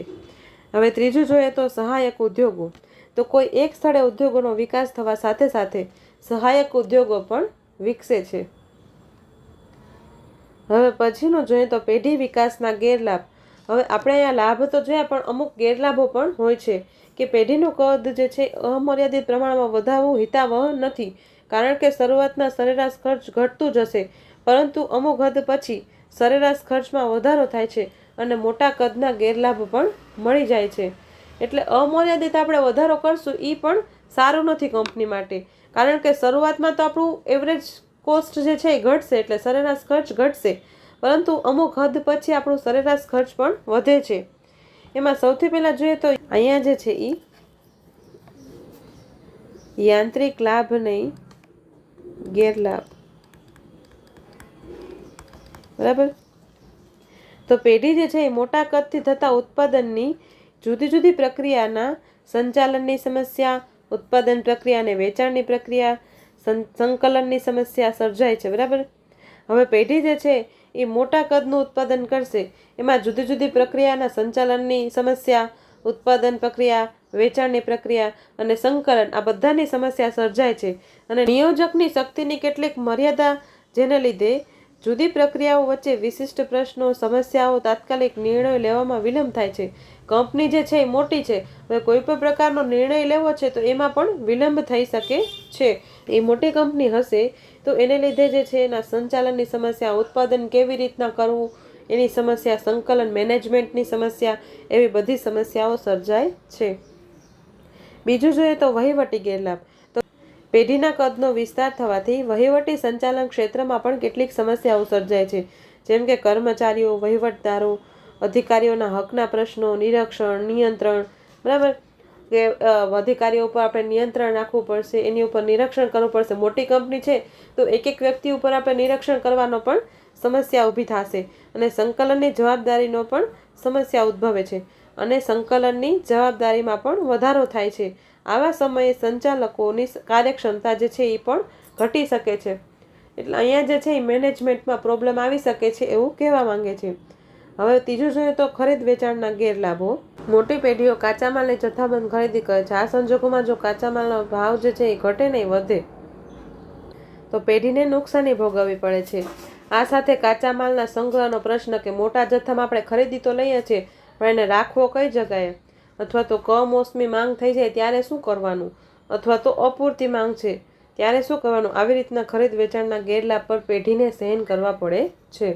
હવે ત્રીજું જોઈએ તો સહાયક ઉદ્યોગો. તો કોઈ એક સ્થળે ઉદ્યોગોનો વિકાસ થવા સાથે સાથે સહાયક ઉદ્યોગો પણ વિકસે છે. હવે પછીનું જોઈએ તો પેઢી વિકાસના ગેરલાભ. હવે આપણે અહીંયા લાભ તો જોયા, પણ અમુક ગેરલાભો પણ હોય છે, કે પેઢીનું કદ જે છે અમર્યાદિત પ્રમાણમાં વધારવું હિતાવહ નથી, કારણ કે શરૂઆતના સરેરાશ ખર્ચ ઘટતું જશે, પરંતુ અમુક હદ પછી સરેરાશ ખર્ચમાં વધારો થાય છે અને મોટા કદના ગેરલાભ પણ મળી જાય છે. એટલે અમર્યાદિત આપણે વધારો કરશું એ પણ સારું નથી કંપની માટે, કારણ કે શરૂઆતમાં તો આપણું એવરેજ કોસ્ટ જે છે એ ઘટશે, એટલે સરેરાશ ખર્ચ ઘટશે, પરંતુ અમુક હદ પછી આપણું સરેરાશ ખર્ચ પણ વધે છે. એમાં સૌથી પહેલાં જોઈએ તો અહીંયા જે છે એ યાંત્રિક લાભ નહીં, ગેરલાભ. બરાબર. તો પેઢી જે છે એ મોટા કદથી થતા ઉત્પાદનની જુદી જુદી પ્રક્રિયાના સંચાલનની સમસ્યા, ઉત્પાદન પ્રક્રિયા અને વેચાણની પ્રક્રિયા, સંકલનની સમસ્યા સર્જાય છે. બરાબર. હવે પેઢી જે છે એ મોટા કદનું ઉત્પાદન કરશે, એમાં જુદી જુદી પ્રક્રિયાના સંચાલનની સમસ્યા, ઉત્પાદન પ્રક્રિયા, વેચાણની પ્રક્રિયા અને સંકલન, આ બધાની સમસ્યા સર્જાય છે. અને નિયોજકની શક્તિની કેટલીક મર્યાદા, જેને લીધે જુદી પ્રક્રિયાઓ વચ્ચે વિશિષ્ટ પ્રશ્નો, સમસ્યાઓ, તાત્કાલિક નિર્ણયો લેવામાં વિલંબ થાય છે. કંપની જે છે એ મોટી છે, હવે કોઈ પણ પ્રકારનો નિર્ણય લેવો છે તો એમાં પણ વિલંબ થઈ શકે છે. એ મોટી કંપની હશે તો એને લીધે જે છે એના સંચાલનની સમસ્યા, ઉત્પાદન કેવી રીતના કરવું એની સમસ્યા, સંકલન મેનેજમેન્ટની સમસ્યા, એવી બધી સમસ્યાઓ સર્જાય છે. બીજું જોઈએ તો વહીવટી ગેરલાભ. તો પેઢીના કદનો વિસ્તાર થવાથી વહીવટી સંચાલન ક્ષેત્રમાં પણ કેટલીક સમસ્યાઓ સર્જાય છે, જેમ કે કર્મચારીઓ, વહીવટદારો, અધિકારીઓના હકના પ્રશ્નો, નિરીક્ષણ, નિયંત્રણ. બરાબર. કે અધિકારીઓ ઉપર આપણે નિયંત્રણ રાખવું પડશે, એની ઉપર નિરીક્ષણ કરવું પડશે. મોટી કંપની છે તો એક એક વ્યક્તિ ઉપર આપણે નિરીક્ષણ કરવાનો પણ સમસ્યા ઊભી થશે, અને સંકલનની જવાબદારીનો પણ સમસ્યા ઉદ્ભવે છે, અને સંકલનની જવાબદારીમાં પણ વધારો થાય છે. આવા સમયે સંચાલકોની કાર્યક્ષમતા જે છે એ પણ ઘટી શકે છે. એટલે અહીંયા જે છે એ મેનેજમેન્ટમાં પ્રોબ્લેમ આવી શકે છે એવું કહેવા માંગે છે. હવે ત્રીજું જોઈએ તો ખરીદ વેચાણના ગેરલાભો. મોટી પેઢીઓ કાચા માલની જથ્થાબંધ ખરીદી કરે છે. આ સંજોગોમાં જો કાચા માલનો ભાવ જે છે એ ઘટે નહીં વધે તો પેઢીને નુકસાની ભોગવવી પડે છે. આ સાથે કાચા માલના સંગ્રહનો પ્રશ્ન, કે મોટા જથ્થામાં આપણે ખરીદી તો લઈએ છીએ, પણ એને રાખવો કઈ જગ્યાએ, અથવા તો કમોસમી માંગ થઈ જાય ત્યારે શું કરવાનું, અથવા તો અપૂરતી માંગ છે ત્યારે શું કરવાનું, આવી રીતના ખરીદ વેચાણના ગેરલાભ પર પેઢીને સહન કરવા પડે છે.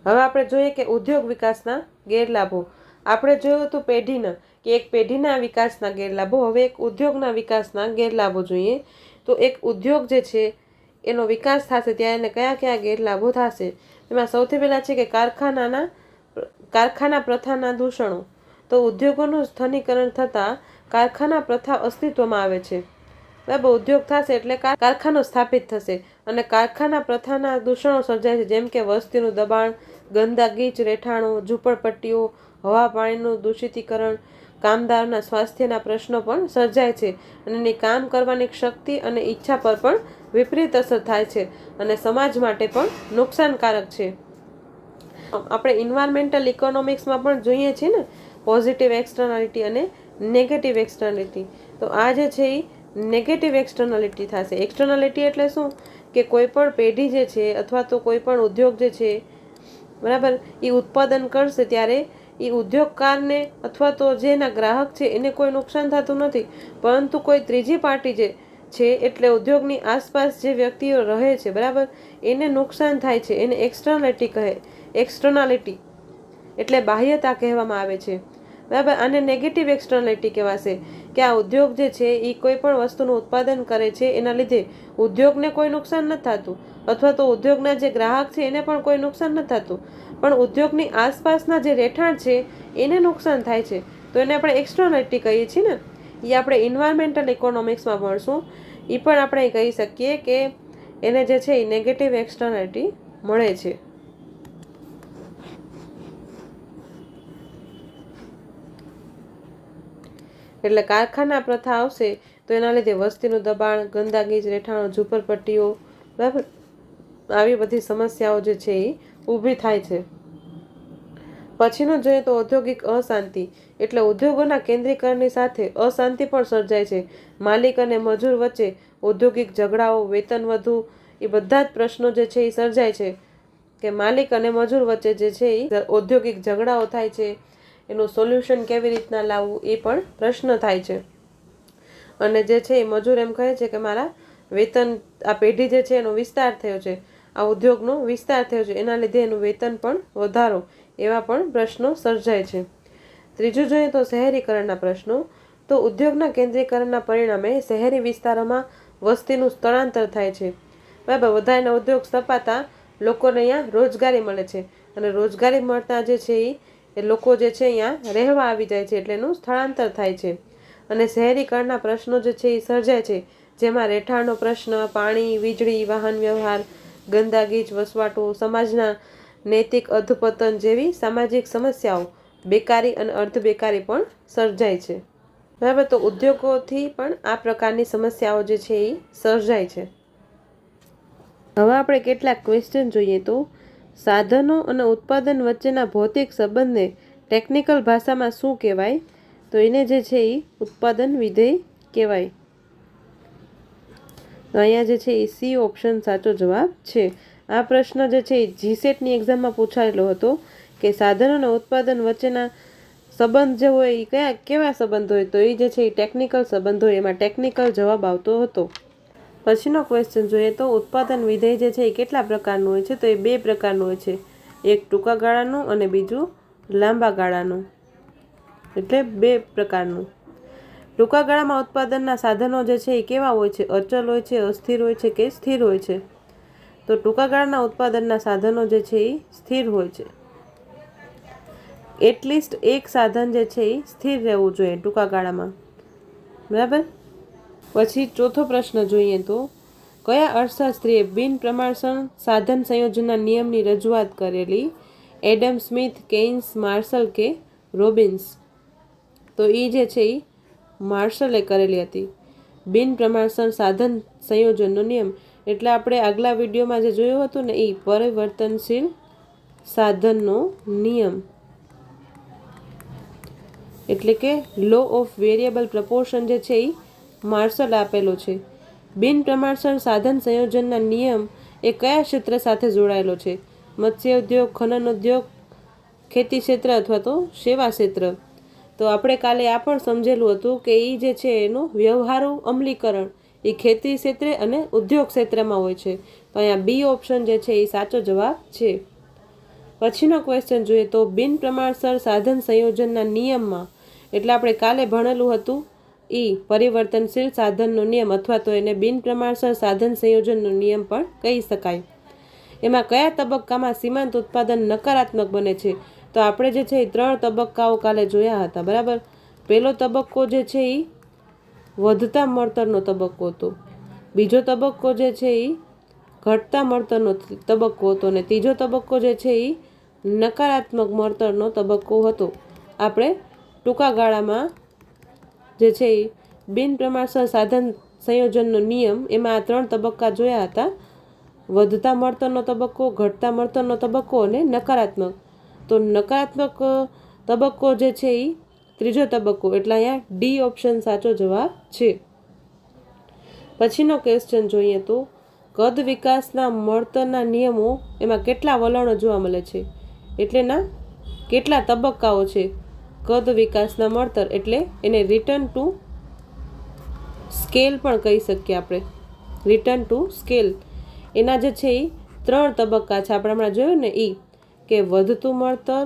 હવે આપણે જોઈએ કે ઉદ્યોગ વિકાસના ગેરલાભો. આપણે જોયું હતું પેઢીના, કે એક પેઢીના વિકાસના ગેરલાભો. હવે એક ઉદ્યોગના વિકાસના ગેરલાભો જોઈએ. તો એક ઉદ્યોગ જે છે એનો વિકાસ થશે ત્યારે એને કયા કયા ગેરલાભો થશે. એમાં સૌથી પહેલાં છે કે કારખાના પ્રથાના દૂષણો. તો ઉદ્યોગોનું સ્થાનીકરણ થતાં કારખાના પ્રથા અસ્તિત્વમાં આવે છે. બરાબર. ઉદ્યોગ થશે એટલે કારખાનો સ્થાપિત થશે, અને કારખાના પ્રથાના દૂષણો સર્જાય છે, જેમ કે વસ્તીનું દબાણ, ગંદા ગીચ રહેઠાણો, ઝૂંપડપટ્ટીઓ, હવા પાણીનું દૂષિતીકરણ, કામદારના સ્વાસ્થ્યના પ્રશ્નો પણ સર્જાય છે, અને એની કામ કરવાની શક્તિ અને ઈચ્છા પર પણ વિપરીત અસર થાય છે, અને સમાજ માટે પણ નુકસાનકારક છે. આપણે ઇન્વાયરમેન્ટલ ઇકોનોમિક્સમાં પણ જોઈએ છીએ ને, પોઝિટિવ એક્સટર્નાલિટી અને નેગેટિવ એક્સટર્નાલિટી. તો આ જે છે એ નેગેટિવ એક્સટર્નાલિટી થશે. એક્સટર્નાલિટી એટલે શું, કે કોઈ પણ પેઢી જે છે અથવા તો કોઈ પણ ઉદ્યોગ જે છે, બરાબર, એ ઉત્પાદન કરશે ત્યારે એ ઉદ્યોગકારને અથવા તો જેના ગ્રાહક છે એને કોઈ નુકસાન થતું નથી, પરંતુ કોઈ ત્રીજી પાર્ટી જે છે એટલે ઉદ્યોગની આસપાસ જે વ્યક્તિઓ રહે છે, બરાબર, એને નુકસાન થાય છે. એને એક્સટર્નાલિટી કહે. એક્સટર્નાલિટી એટલે બાહ્યતા કહેવામાં આવે છે, બરાબર. આને નેગેટિવ એક્સટર્નાલિટી કહેવાશે કે આ ઉદ્યોગ જે છે એ કોઈ પણ વસ્તુનું ઉત્પાદન કરે છે, એના લીધે ઉદ્યોગને કોઈ નુકસાન નથી થતું, અથવા તો ઉદ્યોગના જે ગ્રાહક છે એને પણ કોઈ નુકસાન નથી થતું, પણ ઉદ્યોગની આસપાસના જે રહેઠાણ છે એને નુકસાન થાય છે. તો એને આપણે એક્સટર્નાલિટી કહીએ છીએ ને. એ આપણે ઇન્વાયરમેન્ટલ ઇકોનોમિક્સમાં ભણશું. એ પણ આપણે કહી શકીએ કે એને જે છે એ નેગેટિવ એક્સટર્નાલિટી મળે છે. એટલે કારખાના પ્રથા આવશે તો એના લીધે વસ્તીનું દબાણ, ગંદકી, રહેઠાણો, ઝૂંપડપટ્ટીઓ, બરાબર, આવી બધી સમસ્યાઓ જે છે એ ઊભી થાય છે. પછીનું જોઈએ તો ઔદ્યોગિક અશાંતિ એટલે ઉદ્યોગોના કેન્દ્રીકરણની સાથે અશાંતિ પણ સર્જાય છે. માલિક અને મજૂર વચ્ચે ઔદ્યોગિક ઝઘડાઓ, વેતન વધુ, એ બધા જ પ્રશ્નો જે છે એ સર્જાય છે કે માલિક અને મજૂર વચ્ચે જે છે એ ઔદ્યોગિક ઝઘડાઓ થાય છે. એનું સોલ્યુશન કેવી રીતના લાવવું એ પણ પ્રશ્ન થાય છે. અને જે છે એ મજૂર એમ કહે છે કે મારા વેતન, આ પેઢી જે છે એનો વિસ્તાર થયો છે, આ ઉદ્યોગનો વિસ્તાર થયો છે, એના લીધે એનું વેતન પણ વધારો, એવા પણ પ્રશ્નો સર્જાય છે. ત્રીજું જોઈએ તો શહેરીકરણના પ્રશ્નો. તો ઉદ્યોગના કેન્દ્રીકરણના પરિણામે શહેરી વિસ્તારોમાં વસ્તીનું સ્થળાંતર થાય છે, બરાબર. વધારાના ઉદ્યોગ સ્થપાતા લોકોને અહીંયા રોજગારી મળે છે, અને રોજગારી મળતા જે છે એ લોકો જે છે અહીંયા રહેવા આવી જાય છે, એટલે એનું સ્થળાંતર થાય છે. અને શહેરીકરણના પ્રશ્નો જે છે એ સર્જાય છે, જેમાં રહેઠાણનો પ્રશ્ન, પાણી, વીજળી, વાહન વ્યવહાર, ગંદકી, વસવાટો, સમાજના નૈતિક અધપતન જેવી સામાજિક સમસ્યાઓ, બેકારી અને અર્ધબેકારી પણ સર્જાય છે, બરાબર. તો ઉદ્યોગોથી પણ આ પ્રકારની સમસ્યાઓ જે છે એ સર્જાય છે. હવે આપણે કેટલાક ક્વેશ્ચન જોઈએ તો સાધનો અને ઉત્પાદન વચ્ચેના ભૌતિક સંબંધને ટેકનિકલ ભાષામાં શું કહેવાય? તો એને જે છે એ ઉત્પાદન વિધેય કહેવાય. તો અહીંયા જે છે એ સી ઓપ્શન સાચો જવાબ છે. આ પ્રશ્ન જે છે એ જીસેટની એક્ઝામમાં પૂછાયેલો હતો કે સાધનો અને ઉત્પાદન વચ્ચેના સંબંધ જે હોય એ કેવા સંબંધ હોય? તો એ જે છે એ ટેકનિકલ સંબંધ હોય, એમાં ટેકનિકલ જવાબ આવતો હતો. પછીનો ક્વેશ્ચન જોઈએ તો ઉત્પાદન વિધેય જે છે એ કેટલા પ્રકારનું હોય છે? તો એ 2 પ્રકારનું હોય છે. એક ટૂંકા ગાળાનું અને બીજું લાંબા ગાળાનું, એટલે 2 પ્રકારનું. ટૂંકા ગાળામાં ઉત્પાદનના સાધનો જે છે એ કેવા હોય છે? અચલ હોય છે, અસ્થિર હોય છે કે સ્થિર હોય છે? તો ટૂંકા ગાળાના ઉત્પાદનના સાધનો જે છે એ સ્થિર હોય છે. એટલીસ્ટ એક સાધન જે છે એ સ્થિર રહેવું જોઈએ ટૂંકા ગાળામાં, બરાબર. પછી ચોથો પ્રશ્ન જોઈએ તો કયા અર્થશાસ્ત્રીએ બિન પ્રમાણસર સાધન સંયોજનના નિયમની રજૂઆત કરેલી? એડમ સ્મિથ, કેઇન્સ, માર્શલ કે રોબિન્સ? તો એ જે છે એ માર્શલે કરેલી હતી. બિન પ્રમાણસર સાધન સંયોજનનો નિયમ એટલે આપણે આગલા વિડીયોમાં જે જોયું હતું ને એ પરિવર્તનશીલ સાધનનો નિયમ, એટલે કે લો ઓફ વેરિયેબલ પ્રપોર્શન જે છે એ માર્શલ આપેલો છે. બિન પ્રમાણસર સાધન સંયોજનના નિયમ એ કયા ક્ષેત્ર સાથે જોડાયેલો છે? મત્સ્ય ઉદ્યોગ, ખનન ઉદ્યોગ, ખેતી ક્ષેત્ર અથવા તો સેવા ક્ષેત્ર? તો આપણે કાલે આ પણ સમજેલું હતું કે એ જે છે એનું વ્યવહારુ અમલીકરણ એ ખેતી ક્ષેત્રે અને ઉદ્યોગ ક્ષેત્રમાં હોય છે. તો અહીંયા બી ઓપ્શન જે છે એ સાચો જવાબ છે. પછીનો ક્વેશ્ચન જોઈએ તો બિન પ્રમાણસર સાધન સંયોજનના નિયમમાં, એટલે આપણે કાલે ભણેલું હતું પરિવર્તનશીલ સાધનનો નિયમ, અથવા તો એને બિન પ્રમાણસર સાધન સંયોજનનો નિયમ પણ કહી શકાય. એમાં કયા તબક્કામાં સીમાંત ઉત્પાદન નકારાત્મક બને છે? તો આપણે જે છે એ 3 તબક્કાઓ કાલે જોયા હતા, બરાબર. પહેલો તબક્કો જે છે એ વધતા મળતરનો તબક્કો હતો. બીજો તબક્કો જે છે એ ઘટતા મળતરનો તબક્કો હતો, અને ત્રીજો તબક્કો જે છે એ નકારાત્મક મળતરનો તબક્કો હતો. આપણે ટૂંકા ગાળામાં જે છે એ બિન પ્રમાણસર સાધન સંયોજનનો નિયમ એમાં આ 3 તબક્કા જોયા હતા: વધતા મળતરનો તબક્કો, ઘટતા મળતરનો તબક્કો અને નકારાત્મક. તો નકારાત્મક તબક્કો જે છે એ ત્રીજો તબક્કો, એટલે અહીંયા ડી ઓપ્શન સાચો જવાબ છે. પછીનો ક્વેશ્ચન જોઈએ તો કદ વિકાસના મળતરના નિયમો એમાં કેટલા વલણો જોવા મળે છે? એટલે ના કેટલા તબક્કાઓ છે કદ વિકાસના મળતર, એટલે એને રિટર્ન ટુ સ્કેલ પણ કહી શકીએ આપણે. રિટર્ન ટુ સ્કેલ એના જે છે એ 3 તબક્કા છે. આપણે હમણાં જોયું ને કે વધતું મળતર,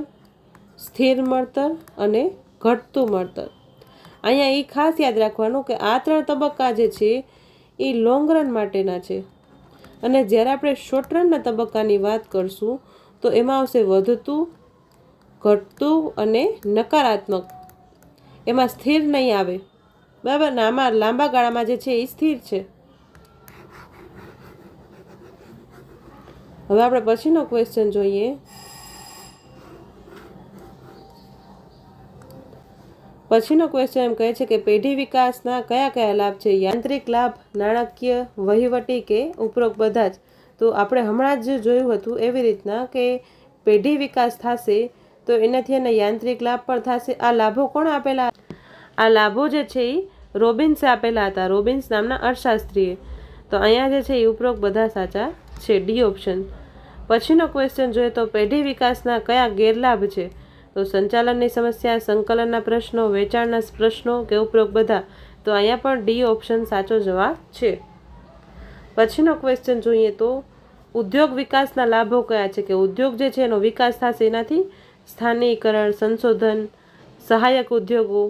સ્થિર મળતર અને ઘટતું મળતર. અહીંયા ખાસ યાદ રાખવાનું કે આ 3 તબક્કા જે છે એ લોંગ રન માટેના છે, અને જ્યારે આપણે શોર્ટ રનના તબક્કાની વાત કરશું તો એમાં આવશે વધતું, ઘટતું અને નકારાત્મક. એમાં સ્થિર નહીં આવે, બરાબર ને. આમાં લાંબા ગાળામાં જે છે એ સ્થિર છે. હવે આપણે પછીનો ક્વેશ્ચન જોઈએ. પછીનો ક્વેશ્ચન એમ કહે છે કે પેઢી વિકાસના કયા કયા લાભ છે? યાંત્રિક લાભ, નાણાકીય, વહીવટી કે ઉપરોક્ત બધા જ? તો આપણે હમણાં જ જોયું હતું એવી રીતના કે પેઢી વિકાસ થશે તો એનાથી એના યાંત્રિક લાભ પણ થશે. આ લાભો કોણ આપેલા? આ લાભો જે છે એ રોબિન્સે આપેલા હતા, રોબિન્સ નામના અર્થશાસ્ત્રીએ. તો અહીંયા જે છે એ ઉપરોક્ત બધા સાચા છે, ડી ઓપ્શન. પછીનો ક્વેશ્ચન જોઈએ તો પેઢી વિકાસના કયા ગેરલાભ છે? તો સંચાલનની સમસ્યા, સંકલનના પ્રશ્નો, વેચાણના પ્રશ્નો કે ઉપરોક્ત બધા? તો અહીંયા પણ ડી ઓપ્શન સાચો જવાબ છે. પછીનો ક્વેશ્ચન જોઈએ તો ઉદ્યોગ વિકાસના લાભો કયા છે? કે ઉદ્યોગ જે છે એનો વિકાસ થશે એનાથી સ્થાનિકરણ, સંશોધન, સહાયક ઉદ્યોગો,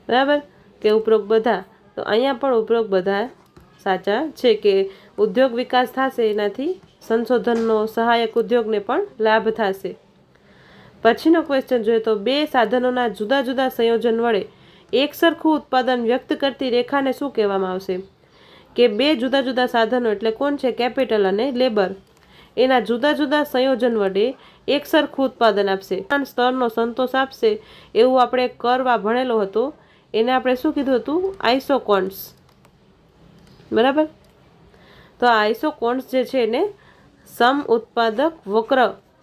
બરાબર કે ઉપરોક્ત બધા? તો અહીંયા પણ ઉપરોક્ત બધા સાચા છે કે ઉદ્યોગ વિકાસ થશે એનાથી સંશોધનનો, સહાયક ઉદ્યોગને પણ લાભ થશે. પછીનો ક્વેશ્ચન જોઈએ તો 2 સાધનોના જુદા જુદા સંયોજન વડે એક સરખું ઉત્પાદન વ્યક્ત કરતી રેખાને શું કહેવામાં આવશે? કે 2 જુદા જુદા સાધનો એટલે કોણ છે? કેપિટલ અને લેબર. એના જુદા જુદા સંયોજન વડે એક સરખું ઉત્પાદન આપશે, સ્તરનો સંતોષ આપશે, એવું આપણે કર્વ ભણેલો હતો. એને આપણે શું કીધું હતું? આઇસોકોન્સ, બરાબર. તો આ આઇસોકોન્સ જે છે એને સમ ઉત્પાદક વક્ર,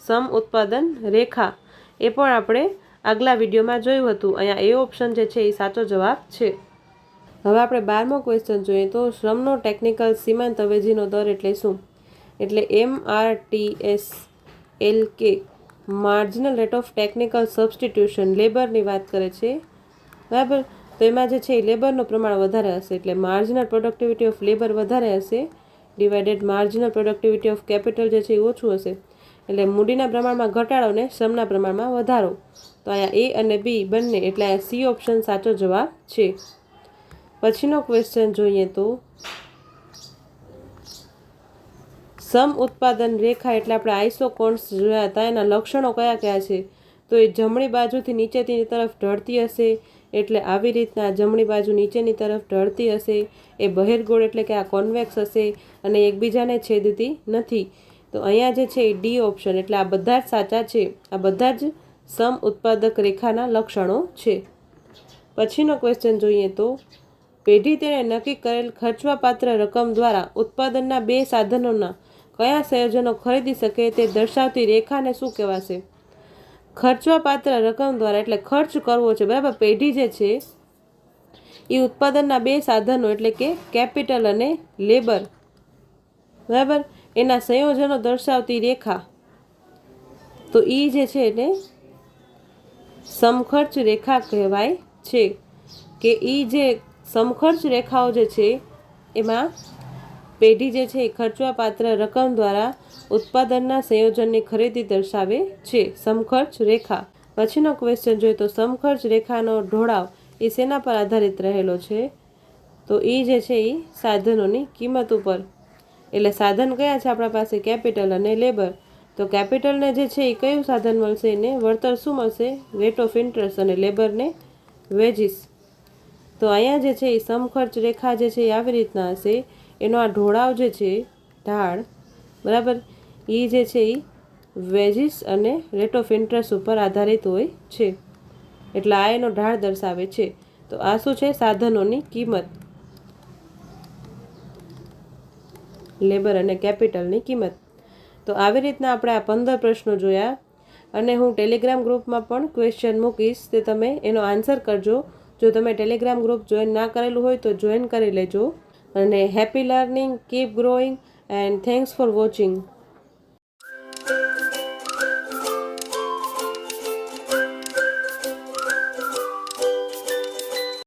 સમ ઉત્પાદન રેખા, એ પણ આપણે આગલા વિડીયોમાં જોયું હતું. અહીંયા એ ઓપ્શન જે છે એ સાચો જવાબ છે. હવે આપણે 12મો ક્વેશ્ચન જોઈએ તો શ્રમનો ટેકનિકલ સીમાંત અવેજીનો દર એટલે શું? એટલે MRTSLK, marginal rate of technical substitution, લેબરની વાત કરે છે, બરાબર. તો એમાં જે છે એ લેબરનું પ્રમાણ વધારે હશે એટલે માર્જિનલ પ્રોડક્ટિવિટી ઓફ લેબર વધારે હશે, divided marginal productivity of capital જે છે એ ઓછું હશે. એટલે મૂડીના પ્રમાણમાં ઘટાડો ને શ્રમના પ્રમાણમાં વધારો. તો અહીંયા એ અને બી બંને, એટલે અહીંયા સી ઓપ્શન સાચો જવાબ છે. પછીનો ક્વેશ્ચન જોઈએ તો સમ ઉત્પાદન રેખા એટલે આપણે આઇસોકોન્સ જોયા હતા, એના લક્ષણો કયા કયા છે? તો એ જમણી બાજુથી નીચેની તરફ ઢળતી હશે, એટલે આવી રીતના જમણી બાજુ નીચેની તરફ ઢળતી હશે. એ બહિર્ગોળ એટલે કે આ કોન્વેક્સ હશે અને એકબીજાને છેદતી નથી. તો અહીંયા જે છે એ ડી ઓપ્શન, એટલે આ બધા જ સાચા છે. આ બધા જ સમ ઉત્પાદક રેખાના લક્ષણો છે. પછીનો ક્વેશ્ચન જોઈએ તો પેઢી તેણે નક્કી કરેલ ખર્ચવાપાત્ર રકમ દ્વારા ઉત્પાદનના 2 સાધનોના કયા સંયોજનો ખરીદી શકે તે દર્શાવતી રેખાને શું કહેવાશે? ખર્ચવાપાત્ર રકમ દ્વારા એટલે ખર્ચ કરવો છે, બરાબર. પેઢી જે છે એ ઉત્પાદનના 2 સાધનો એટલે કે કેપિટલ અને લેબર, બરાબર, એના સંયોજનો દર્શાવતી રેખા. તો એ જે છે એને સમખર્ચ રેખા કહેવાય છે. કે એ જે સમખર્ચ રેખાઓ જે છે એમાં પેઢી જે છે એ ખર્ચવાપાત્ર રકમ દ્વારા ઉત્પાદનના સંયોજનની ખરીદી દર્શાવે છે, સમખર્ચ રેખા. પછીનો ક્વેશ્ચન જોઈએ તો સમખર્ચ રેખાનો ઢોળાવ એ શેના પર આધારિત રહેલો છે? તો એ જે છે એ સાધનોની કિંમત ઉપર. એટલે સાધન કયા છે આપણા પાસે? કેપિટલ અને લેબર. તો કેપિટલને જે છે એ કયું સાધન મળશે? એને વળતર શું મળશે? Rate of interest. અને લેબરને વેજીસ. તો અહીંયા જે છે એ સમખર્ચ રેખા જે છે એ આવી રીતના હશે. એનો આ ઢોળાવ જે છે, ઢાળ, બરાબર, એ જે છે એ વેજીસ અને રેટ ઓફ ઇન્ટરેસ્ટ ઉપર આધારિત હોય છે. એટલે આ એનો ઢાળ દર્શાવે છે. તો આ શું છે? સાધનોની કિંમત, લેબર અને કેપિટલની કિંમત. તો આવી રીતના આપણે આ 15 પ્રશ્નો જોયા, અને હું ટેલિગ્રામ ગ્રુપમાં પણ ક્વેશ્ચન મૂકીશ, તે તમે એનો આન્સર કરજો. જો તમે ટેલિગ્રામ ગ્રુપ જોઈન ના કરેલું હોય તો જોઈન કરી લેજો. અને happy learning, keep growing and thanks for watching.